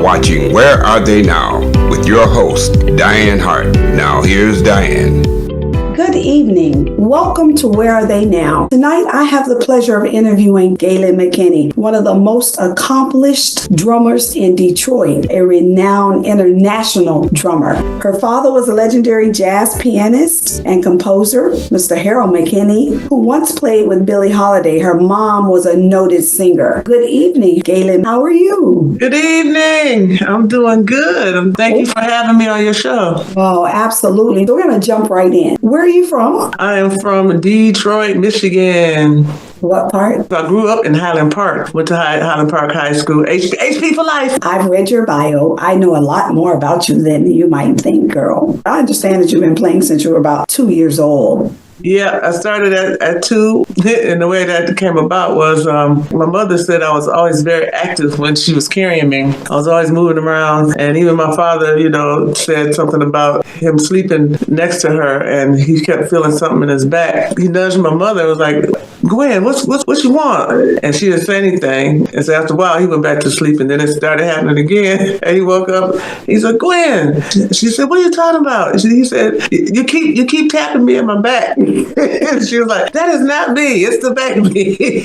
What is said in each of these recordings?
watching Where Are They Now with your host, Dianne Hart. Now here's Dianne. Good evening. Welcome to Where Are They Now? Tonight, I have the pleasure of interviewing Gayelynn McKinney, one of the most accomplished drummers in Detroit, a renowned international drummer. Her father was a legendary jazz pianist and composer, Mr. Harold McKinney, who once played with Billie Holiday. Her mom was a noted singer. Good evening, Gayelynn. How are you? Good evening. I'm doing good. Thank you for having me on your show. Oh, absolutely. We're going to jump right in. Where are you from? I am from Detroit, Michigan. What part? I grew up in Highland Park. Went to Highland Park High School. HP for life. I've read your bio. I know a lot more about you than you might think, girl. I understand that you've been playing since you were about 2 years old. Yeah, I started at 2, and the way that came about was my mother said I was always very active when she was carrying me. I was always moving around, and even my father, said something about him sleeping next to her, and he kept feeling something in his back. He nudged my mother and was like, "Gwen, what you want?" And she didn't say anything. And so after a while, he went back to sleep, and then it started happening again. And he woke up. He said, "Gwen." She said, "What are you talking about?" He said, "You keep tapping me in my back." And she was like, "That is not me. It's the back of me."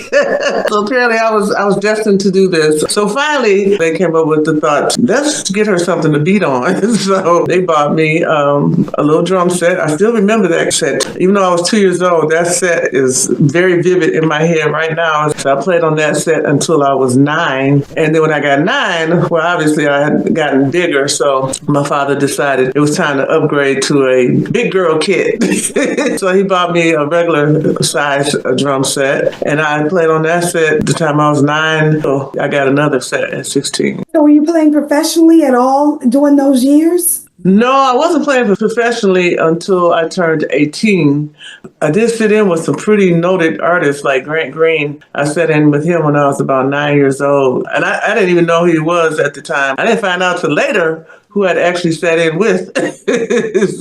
So apparently, I was destined to do this. So finally, they came up with the thought, let's get her something to beat on. So they bought me a little drum set. I still remember that set, even though I was 2 years old. That set is very vivid in my head right now. So I played on that set until I was 9. And then when I got 9, well, obviously I had gotten bigger. So my father decided it was time to upgrade to a big girl kit. So he bought me a regular size drum set. And I played on that set the time I was 9. So I got another set at 16. So were you playing professionally at all during those years? No, I wasn't playing professionally until I turned 18. I did sit in with some pretty noted artists like Grant Green. I sat in with him when I was about 9 years old. And I didn't even know who he was at the time. I didn't find out till later who I'd actually sat in with.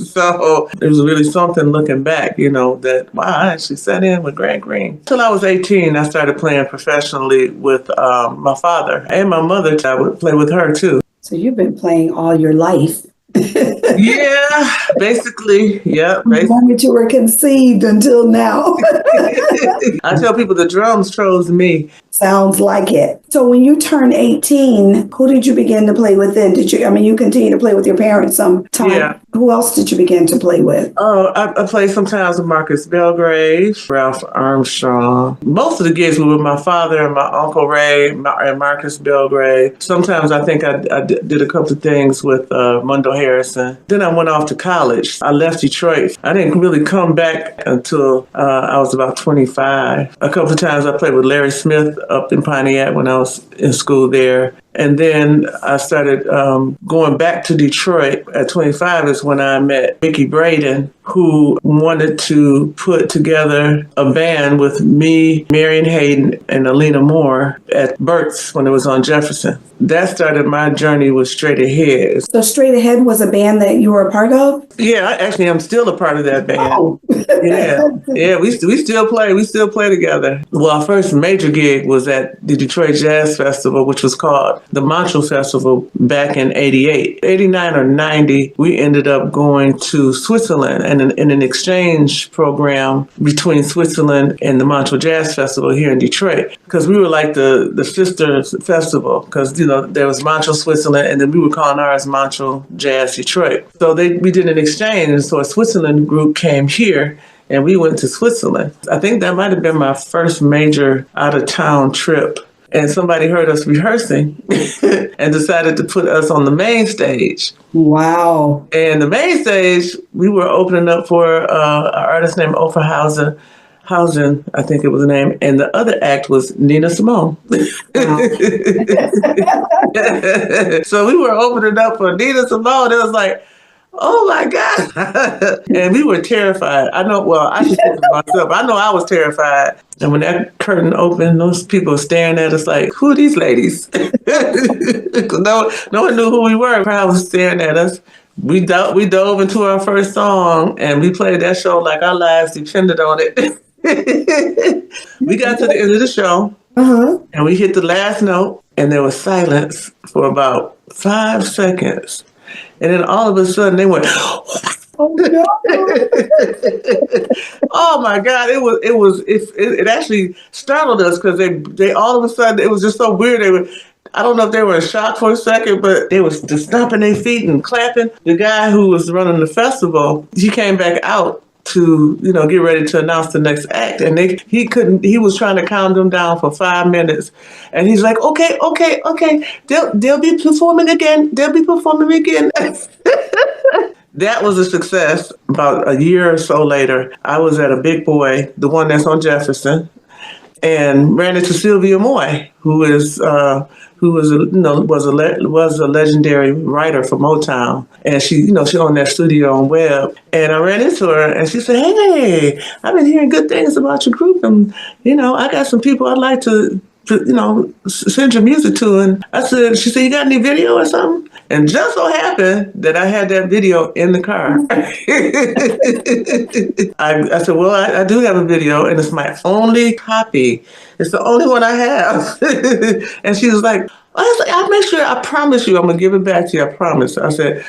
So it was really something looking back, that, wow, I actually sat in with Grant Green. Till I was 18, I started playing professionally with my father and my mother. I would play with her too. So you've been playing all your life. Yeah, basically. Yeah. The moment you were conceived until now. I tell people the drums chose me. Sounds like it. So when you turned 18, who did you begin to play with then? You continue to play with your parents sometime? Yeah. Who else did you begin to play with? Oh, I play sometimes with Marcus Belgrave, Ralph Armstrong. Most of the gigs were with my father and my Uncle Ray and Marcus Belgrave. Sometimes I think I did a couple of things with Mundo Harrison. Then I went off to college. I left Detroit. I didn't really come back until I was about 25. A couple of times I played with Larry Smith up in Pontiac when I was in school there. And then I started going back to Detroit at 25 is when I met Mickey Braden, who wanted to put together a band with me, Marion Hayden, and Alina Moore at Burt's when it was on Jefferson. That started my journey with Straight Ahead. So Straight Ahead was a band that you were a part of? Yeah, actually, I'm still a part of that band. Oh. Yeah, we still play. We still play together. Well, our first major gig was at the Detroit Jazz Festival, which was called the Montreal Festival back in 88. 89 or 90, we ended up going to Switzerland and in an exchange program between Switzerland and the Montreal Jazz Festival here in Detroit, because we were like the sister festival, because there was Montreal, Switzerland, and then we were calling ours Montreal Jazz Detroit. So we did an exchange, and so a Switzerland group came here, and we went to Switzerland. I think that might have been my first major out-of-town trip. And somebody heard us rehearsing and decided to put us on the main stage. Wow. And the main stage, we were opening up for an artist named Ofer Hausen, I think it was the name. And the other act was Nina Simone. Wow. So we were opening up for Nina Simone. It was like, oh my God. And we were terrified. I should say for myself, I know I was terrified. And when that curtain opened, those people were staring at us like, who are these ladies? Because no one knew who we were. The crowd was staring at us. We dove into our first song, and we played that show like our lives depended on it. We got to the end of the show, Uh-huh. And we hit the last note, and there was silence for about 5 seconds. And then all of a sudden they went, Oh no. oh my God, it actually startled us because they all of a sudden, it was just so weird. I don't know if they were in shock for a second, but they was just stomping their feet and clapping. The guy who was running the festival, he came back out to, get ready to announce the next act. And he was trying to calm them down for 5 minutes. And he's like, okay. They'll be performing again. That was a success. About a year or so later, I was at a Big Boy, the one that's on Jefferson, and ran into Sylvia Moy, who was a legendary writer for Motown, and she owned that studio on Webb. And I ran into her, and she said, "Hey, I've been hearing good things about your group, and I got some people I'd like to send your music to." And she said, "You got any video or something?" And just so happened that I had that video in the car. I said, "Well, I do have a video, and it's my only copy. It's the only one I have." And she was like, "I'll make sure, I promise you, I'm going to give it back to you, I promise." I said,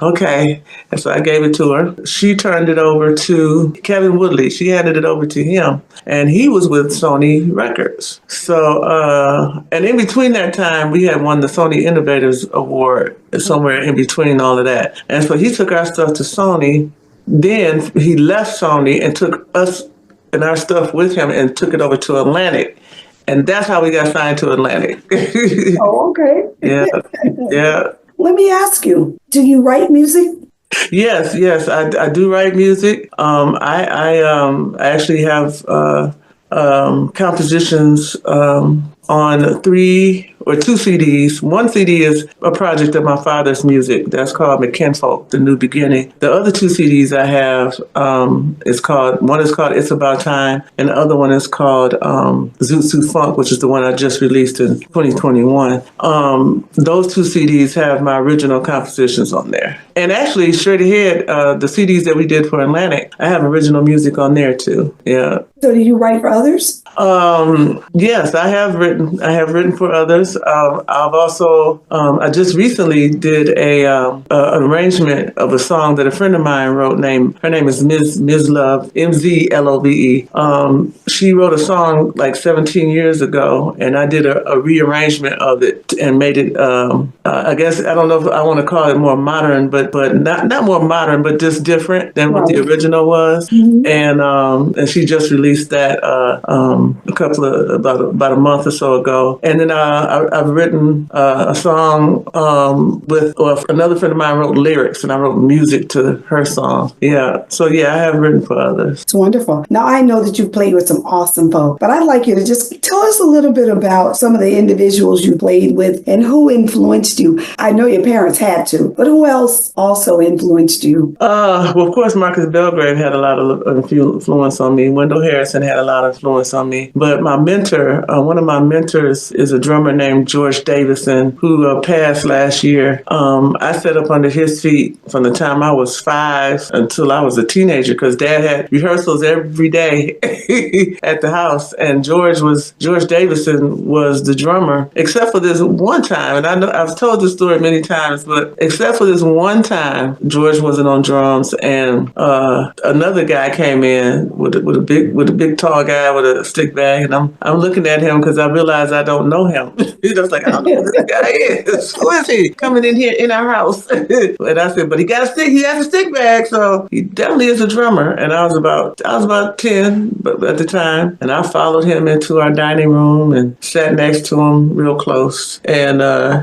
"Okay." And so I gave it to her. She turned it over to Kevin Woodley. She handed it over to him, and he was with Sony Records. So, and in between that time, we had won the Sony Innovators Award, somewhere in between all of that. And so he took our stuff to Sony. Then he left Sony and took us and our stuff with him and took it over to Atlantic. And that's how we got signed to Atlantic. Oh, okay. Yeah. Let me ask you, do you write music? Yes, I do write music. I actually have compositions on 3 or 2 CDs. One CD is a project of my father's music that's called McKinfolk, The New Beginning. The other 2 CDs I have one is called It's About Time, and the other one is called Zoot Suit Funk, which is the one I just released in 2021. Those 2 CDs have my original compositions on there. And actually, straight ahead, the CDs that we did for Atlantic, I have original music on there too. Yeah. So do you write for others? Yes, I have written for others. I've also, I just recently did an arrangement of a song that a friend of mine wrote. Her name is Ms. Love, MZLOVE. She wrote a song like 17 years ago, and I did a rearrangement of it and made it, I guess, I don't know if I want to call it more modern, but not more modern, but just different than what the original was. Mm-hmm. And she just released that about a month or so ago. And then I've written a song another friend of mine wrote lyrics, and I wrote music to her song. Yeah. So yeah, I have written for others. It's wonderful. Now I know that you've played with some awesome folk, but I'd like you to just tell us a little bit about some of the individuals you played with and who influenced you. I know your parents had to, but who else also influenced you? Well, of course, Marcus Belgrave had a lot of influence on me. Wendell Harrison had a lot of influence on me. But my mentor, one of my mentors, is a drummer named George Davison, who passed last year. I sat up under his feet from the time I was 5 until I was a teenager, because Dad had rehearsals every day at the house. And George Davison was the drummer, except for this one time. And I know I've told this story many times, but except for this one time, George wasn't on drums, and another guy came in with a big tall guy with a stick bag, and I'm looking at him because I realize I don't know him. He's just like, I don't know who this guy is. Who is he coming in here in our house? And I said, but he has a stick bag, so he definitely is a drummer. And I was about 10 at the time, and I followed him into our dining room and sat next to him real close. And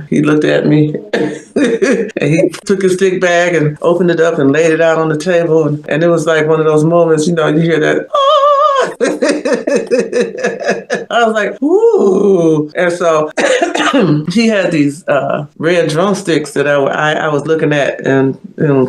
he looked at me, and he took his stick bag and opened it up and laid it out on the table. And it was like one of those moments, you hear that, oh! I was like, ooh. And so he had these red drumsticks that I was looking at and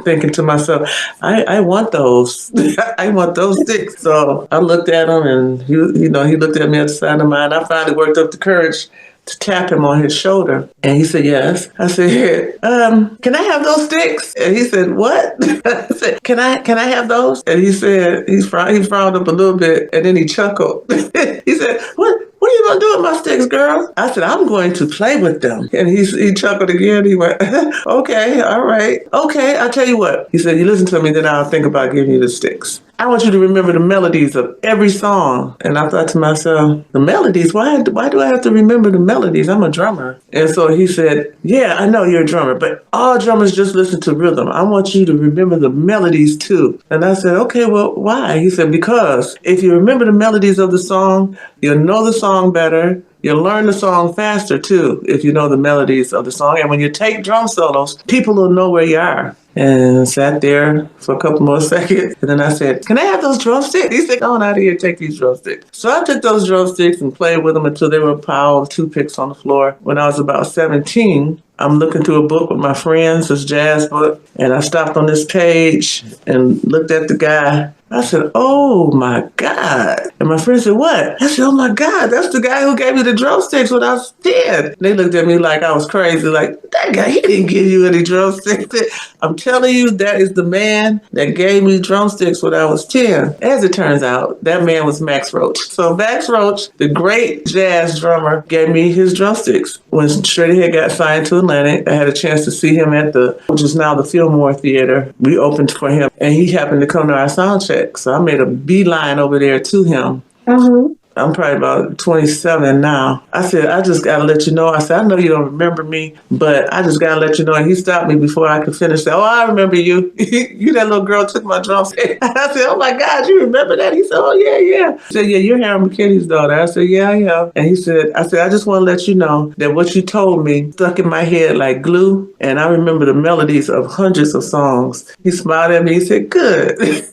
thinking to myself, I want those. I want those sticks. So I looked at him, and he looked at me at the side of mine. I finally worked up the courage to tap him on his shoulder. And he said, yes. I said, can I have those sticks? And he said, what? I said, can I have those? And he said, he frowned up a little bit, and then he chuckled. He said, what are you going to do with my sticks, girl? I said, I'm going to play with them. And he chuckled again. He went, okay, all right. Okay, I'll tell you what. He said, you listen to me, then I'll think about giving you the sticks. I want you to remember the melodies of every song. And I thought to myself, the melodies? Why do I have to remember the melodies? I'm a drummer. And so he said, yeah, I know you're a drummer, but all drummers just listen to rhythm. I want you to remember the melodies too. And I said, okay, well, why? He said, because if you remember the melodies of the song, you'll know the song better. You'll learn the song faster too if you know the melodies of the song. And when you take drum solos, people will know where you are. And sat there for a couple more seconds. And then I said, can I have those drumsticks? He said, go on out of here, take these drumsticks. So I took those drumsticks and played with them until they were a pile of toothpicks on the floor. When I was about 17, I'm looking through a book with my friends, this jazz book, and I stopped on this page and looked at the guy. I said, oh my God. And my friend said, what? I said, oh my God, that's the guy who gave me the drumsticks when I was 10. And they looked at me like I was crazy, like, that guy, he didn't give you any drumsticks. I'm telling you, that is the man that gave me drumsticks when I was 10. As it turns out, that man was Max Roach. So Max Roach, the great jazz drummer, gave me his drumsticks. When Shreddy had got signed to Atlantic, I had a chance to see him at which is now the Fillmore Theater. We opened for him, and he happened to come to our sound check. So I made a beeline over there to him. Mm-hmm. I'm probably about 27 now. I said, I just got to let you know. I said, I know you don't remember me, but I just got to let you know. And he stopped me before I could finish. Said, oh, I remember you. You, that little girl, took my drumstick. I said, oh my God, you remember that? He said, oh, yeah. He said, yeah, you're Harold McKinney's daughter. I said, yeah, I am. And he said, I just want to let you know that what you told me stuck in my head like glue. And I remember the melodies of hundreds of songs. He smiled at me. He said, good.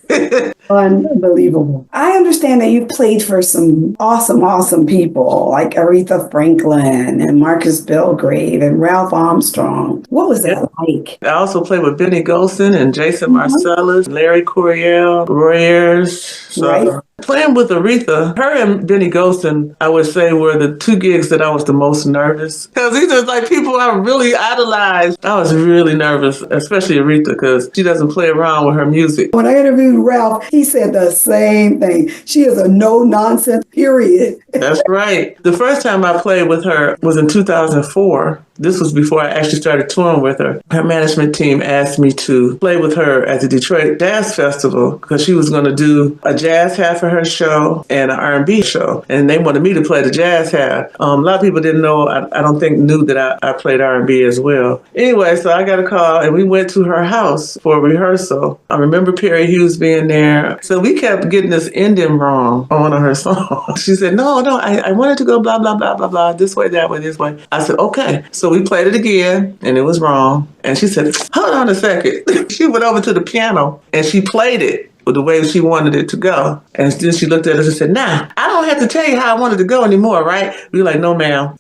Unbelievable. I understand that you played for some awesome people like Aretha Franklin and Marcus Belgrave and Ralph Armstrong. What was that like? I also played with Benny Golson and Jason Marcellus, Larry Coryell, Roy Ayers. So right. Playing with Aretha, her and Benny Golson, I would say, were the two gigs that I was the most nervous. Because these are like people I really idolized. I was really nervous, especially Aretha, because she doesn't play around with her music. When I interviewed Ralph, he said the same thing. She is a no-nonsense period. That's right. The first time I played with her was in 2004. This was before I actually started touring with her. Her management team asked me to play with her at the Detroit Jazz Festival because she was going to do a jazz half of her show and an R&B show. And they wanted me to play the jazz half. A lot of people didn't know, I don't think knew that I played R&B as well. Anyway, so I got a call and we went to her house for a rehearsal. I remember Perry Hughes being there. So we kept getting this ending wrong on one of her songs. She said, no, I wanted to go blah, blah, blah, blah, blah, this way, that way, this way. I said, okay. So we played it again and it was wrong. And she said, hold on a second. She went over to the piano and she played it the way she wanted it to go. And then she looked at us and said, nah, I don't have to tell you how I wanted to go anymore, right? We were like, no, ma'am.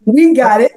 We got it.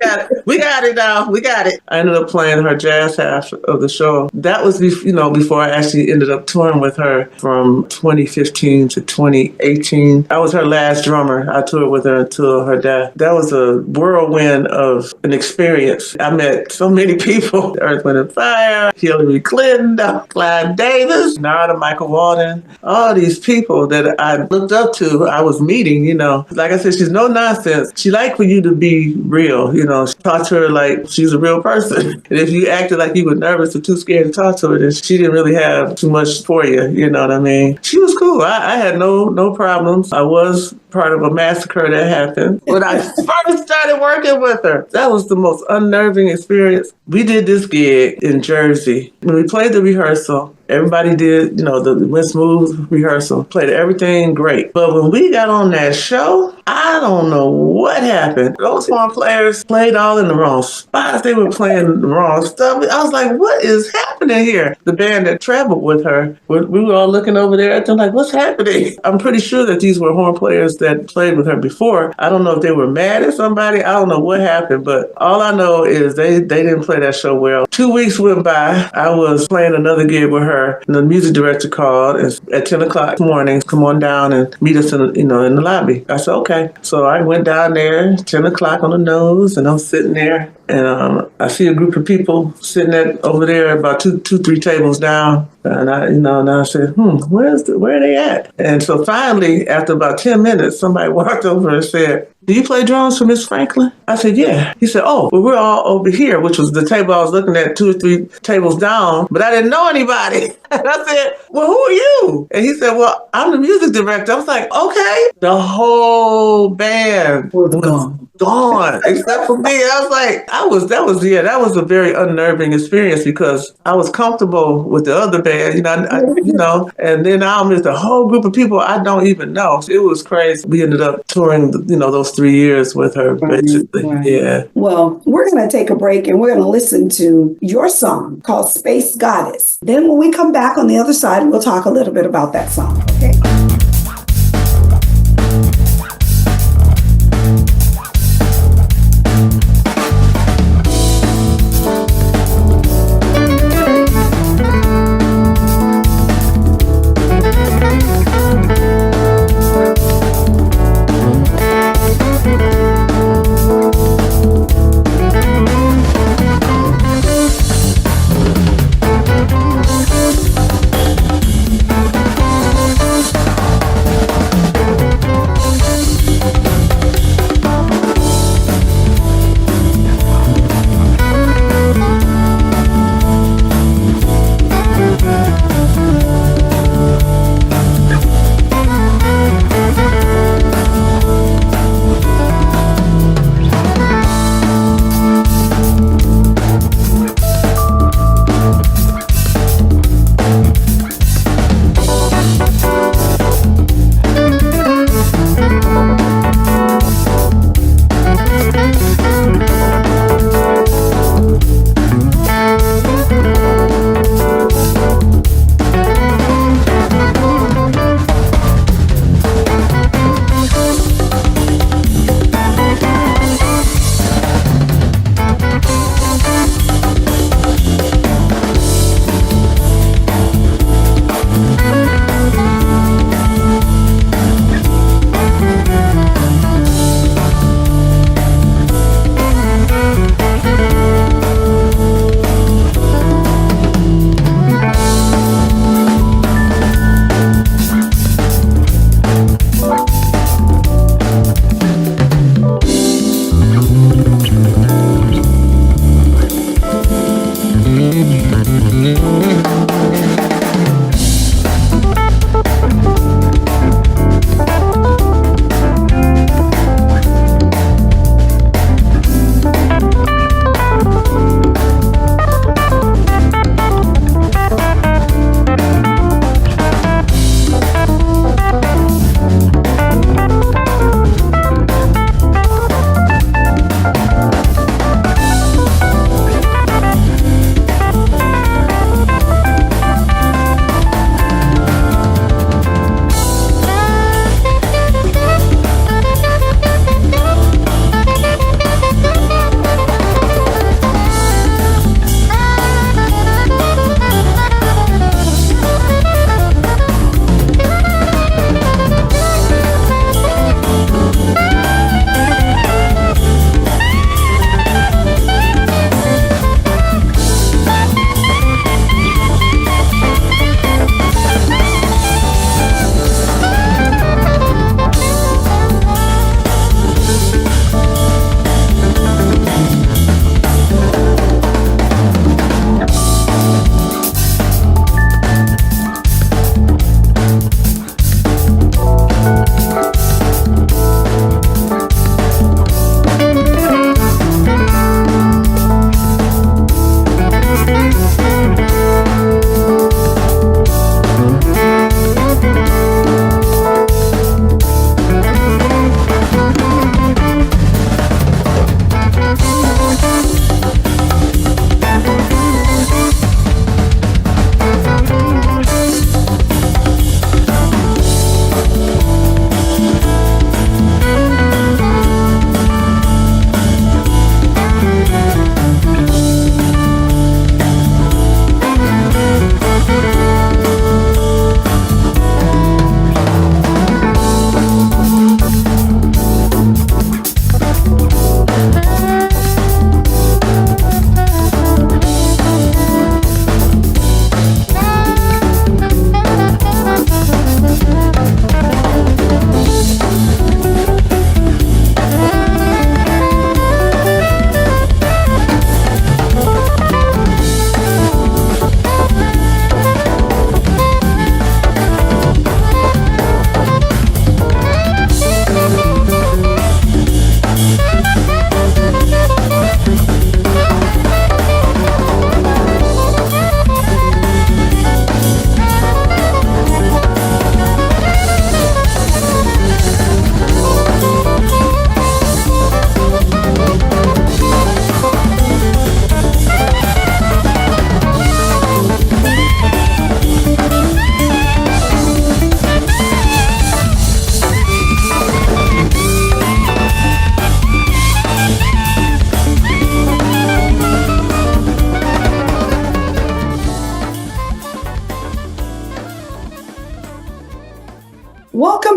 We got it now. We got it. I ended up playing her jazz half of the show. That was, before I actually ended up touring with her from 2015 to 2018. I was her last drummer. I toured with her until her death. That was a whirlwind of an experience. I met so many people. Earth, Wind & Fire, Hillary Clinton, Clive Davis, Narada Michael Walden, all these people that I looked up to, I was meeting, Like I said, she's no nonsense. She liked for you to be real, talk to her like she's a real person. And if you acted like you were nervous or too scared to talk to her, then she didn't really have too much for you. You know what I mean? She was cool. I had no problems. I was part of a massacre that happened when I first started working with her. That was the most unnerving experience. We did this gig in Jersey. When we played the rehearsal, everybody did, the went smooth rehearsal, played everything great. But when we got on that show, I don't know what happened. Those players played all in the wrong spots. They were playing the wrong stuff. I was like, what is happening? happening here? The band that traveled with her, we were all looking over there at them like, what's happening? I'm pretty sure that these were horn players that played with her before. I don't know if they were mad at somebody. I don't know what happened, but all I know is they didn't play that show well. 2 weeks went by. I was playing another gig with her, and the music director called at 10 o'clock morning, come on down and meet us in the lobby. I said, okay. So I went down there, 10 o'clock on the nose, and I'm sitting there, and I see a group of people sitting over there about two, 3 tables down. And I said, where are they at? And so finally, after about 10 minutes, somebody walked over and said, do you play drums for Miss Franklin? I said, yeah. He said, oh, well, we're all over here, which was the table I was looking at 2 or 3 tables down, but I didn't know anybody. And I said, well, who are you? And he said, well, I'm the music director. I was like, okay. The whole band was gone, except for me. I was like, that was a very unnerving experience because I was comfortable with the other band, and then now there's a whole group of people I don't even know. It was crazy. We ended up touring, those 3 years with her, basically. Right. Yeah. Well, we're going to take a break and we're going to listen to your song called Space Goddess. Then when we come back on the other side, we'll talk a little bit about that song. Okay.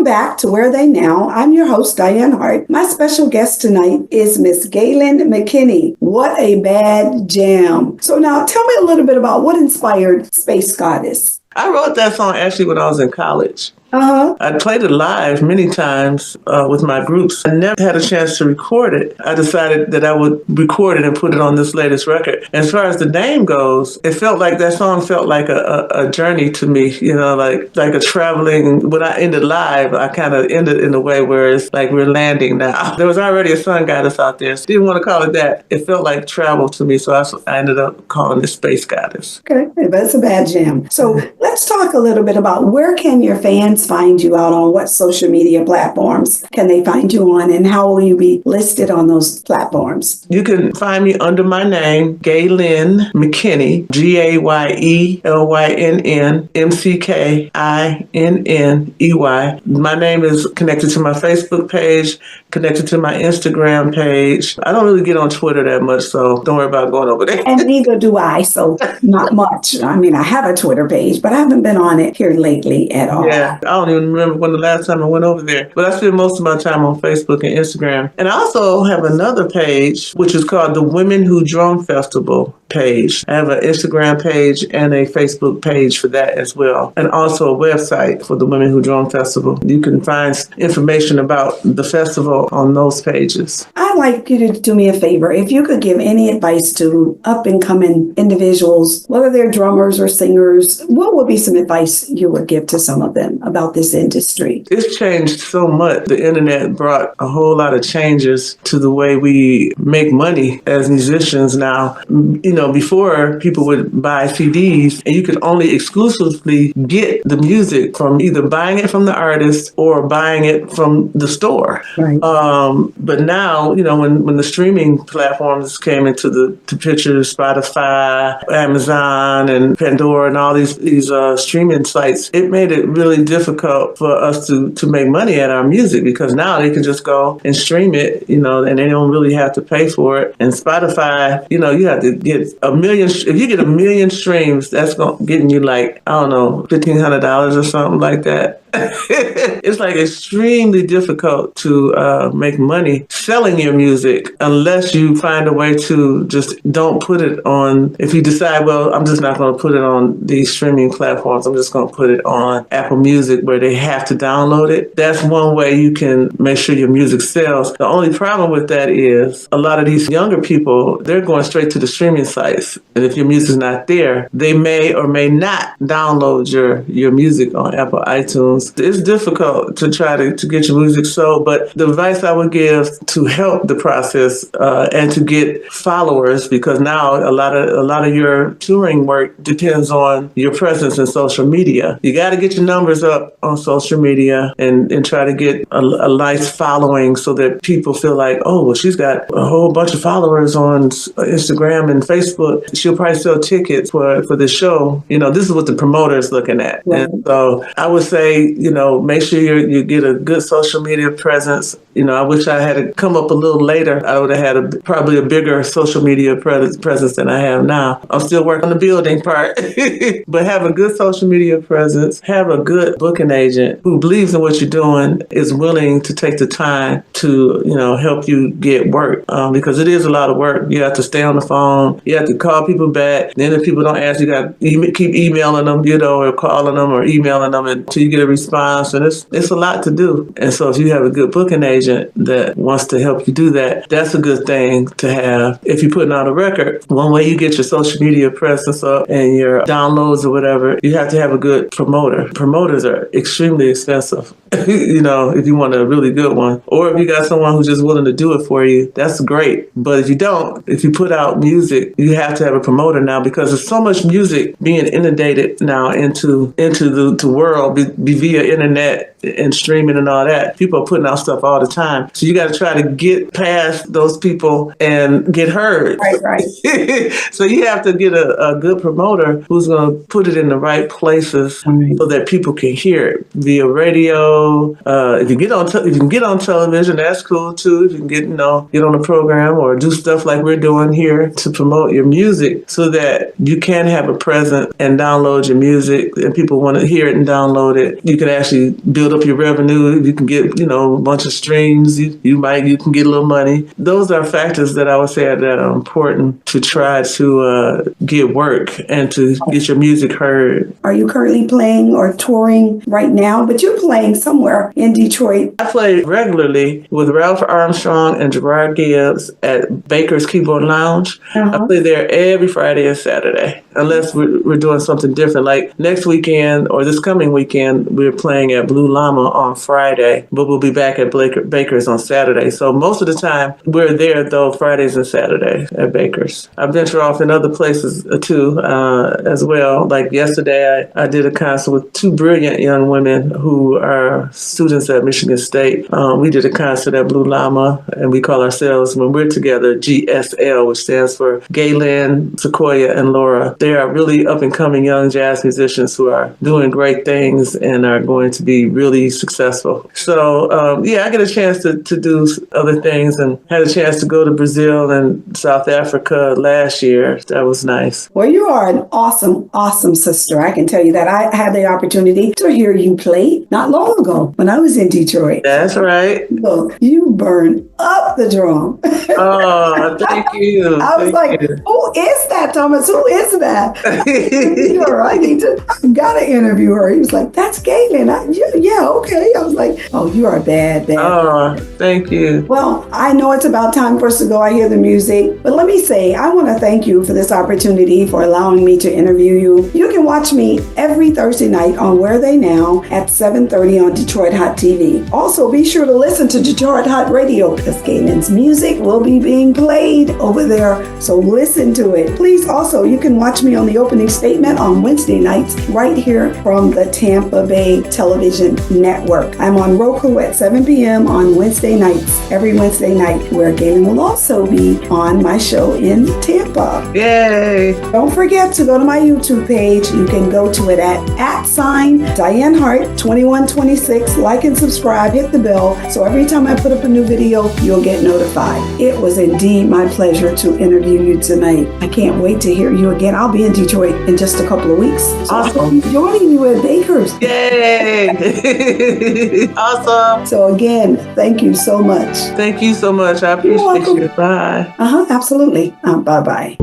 Welcome back to Where Are They Now? I'm your host, Dianne Hart. My special guest tonight is Miss Gayelynn McKinney. What a bad jam. So now tell me a little bit about what inspired Space Goddess. I wrote that song actually when I was in college. Uh-huh. I played it live many times with my groups. I never had a chance to record it. I decided that I would record it and put it on this latest record. As far as the name goes, it felt like that song felt like a journey to me, like a traveling. When I ended live, I kind of ended in a way where it's like we're landing now. There was already a sun goddess out there. So I didn't want to call it that. It felt like travel to me, so I ended up calling it Space Goddess. Okay, but it's a bad jam. So let's talk a little bit about where can your fans find you out on? What social media platforms can they find you on, and how will you be listed on those platforms? You can find me under my name, Gayelynn McKinney, Gayelynn McKinney. My name is connected to my Facebook page, connected to my Instagram page. I don't really get on Twitter that much, so don't worry about going over there. And neither do I, so not much. I mean, I have a Twitter page, but I haven't been on it here lately at all. Yeah, I don't even remember when the last time I went over there. But I spend most of my time on Facebook and Instagram. And I also have another page, which is called the Women Who Drum Festival page. I have an Instagram page and a Facebook page for that as well. And also a website for the Women Who Drum Festival. You can find information about the festival on those pages. I'd like you to do me a favor. If you could give any advice to up-and-coming individuals, whether they're drummers or singers, what would be some advice you would give to some of them about this industry? It's changed so much. The internet brought a whole lot of changes to the way we make money as musicians now. Before people would buy CDs and you could only exclusively get the music from either buying it from the artist or buying it from the store. Right. But now, when the streaming platforms came into the picture, Spotify, Amazon, and Pandora, and all these streaming sites, it made it really difficult for us to make money at our music, because now they can just go and stream it, and they don't really have to pay for it. And Spotify, you have to get a million. If you get a million streams, that's getting you $1,500 or something like that. It's like extremely difficult to make money selling your music unless you find a way to just don't put it on. If you decide, well, I'm just not going to put it on these streaming platforms, I'm just going to put it on Apple Music where they have to download it. That's one way you can make sure your music sells. The only problem with that is a lot of these younger people, they're going straight to the streaming sites. And if your music's not there, they may or may not download your music on Apple iTunes. It's difficult to try to get your music sold, but the advice I would give to help the process and to get followers, because now a lot of your touring work depends on your presence in social media. You got to get your numbers up on social media and try to get a nice following so that people feel like, oh, well, she's got a whole bunch of followers on Instagram and Facebook. She'll probably sell tickets for the show. This is what the promoter is looking at. Right. And so I would say, make sure you get a good social media presence. I wish I had come up a little later. I would have had probably a bigger social media presence than I have now. I'm still working on the building part. But have a good social media presence. Have a good booking agent who believes in what you're doing, is willing to take the time to, help you get work. Because it is a lot of work. You have to stay on the phone. You have to call people back. Then if people don't answer, you got to keep emailing them, or calling them or emailing them until you get a response. And it's a lot to do. And so if you have a good booking agent that wants to help you do that, that's a good thing to have. If you're putting out a record, one way you get your social media presence up and your downloads or whatever, you have to have a good promoter. Promoters are extremely expensive, if you want a really good one. Or if you got someone who's just willing to do it for you, that's great. But if you don't, if you put out music, you have to have a promoter now, because there's so much music being inundated now into the world via internet and streaming and all that. People are putting out stuff all the time. So you got to try to get past those people and get heard. Right. So you have to get a good promoter who's going to put it in the right places so that people can hear it via radio. If you can get on television, that's cool too. If you can get on a program or do stuff like we're doing here to promote your music, so that you can have a presence and download your music and people want to hear it and download it. You can actually build build up your revenue. You can get, a bunch of streams. You can get a little money. Those are factors that I would say that are important to try to get work and to get your music heard. Are you currently playing or touring right now? But you're playing somewhere in Detroit. I play regularly with Ralph Armstrong and Gerard Gibbs at Baker's Keyboard Lounge. I play there every Friday and Saturday, unless we're doing something different. Like next weekend or this coming weekend, we're playing at Blue Llama on Friday, but we'll be back at Baker's on Saturday. So most of the time, we're there, though, Fridays and Saturdays at Baker's. I venture off in other places, too, as well. Like yesterday, I did a concert with two brilliant young women who are students at Michigan State. We did a concert at Blue Llama, and we call ourselves, when we're together, GSL, which stands for Gayelynn, Sequoia, and Laura. They are really up-and-coming young jazz musicians who are doing great things and are going to be really successful. So, I get a chance to do other things, and had a chance to go to Brazil and South Africa last year. That was nice. Well, you are an awesome, awesome sister. I can tell you that. I had the opportunity to hear you play not long ago when I was in Detroit. That's right. So you burned up the drum. Oh, thank you. I was like, who is that, Thomas? Who is that? I gotta interview her. He was like, that's Gayelynn. Yeah, okay. I was like, oh, you are bad. Oh, thank you. Well, I know it's about time for us to go. I hear the music. But let me say, I want to thank you for this opportunity, for allowing me to interview you. You can watch me every Thursday night on Where Are They Now at 7:30 on Detroit Hot TV. Also, be sure to listen to Detroit Hot Radio because Gaylynn's music will be being played over there. So listen to it. Please also, you can watch me on the opening statement on Wednesday nights right here from the Tampa Bay Television Network. I'm on Roku at 7 p.m. on Wednesday nights, every Wednesday night, where Gayelynn will also be on my show in Tampa. Yay! Don't forget to go to my YouTube page. You can go to it at Dianne Hart 2126. Like and subscribe, hit the bell, so every time I put up a new video, you'll get notified. It was indeed my pleasure to interview you tonight. I can't wait to hear you again. I'll be in Detroit in just a couple of weeks. So awesome. I'll be joining you at Baker's. Yay! Awesome. So again, thank you so much. Thank you so much. I appreciate you. Bye. Absolutely. Bye-bye.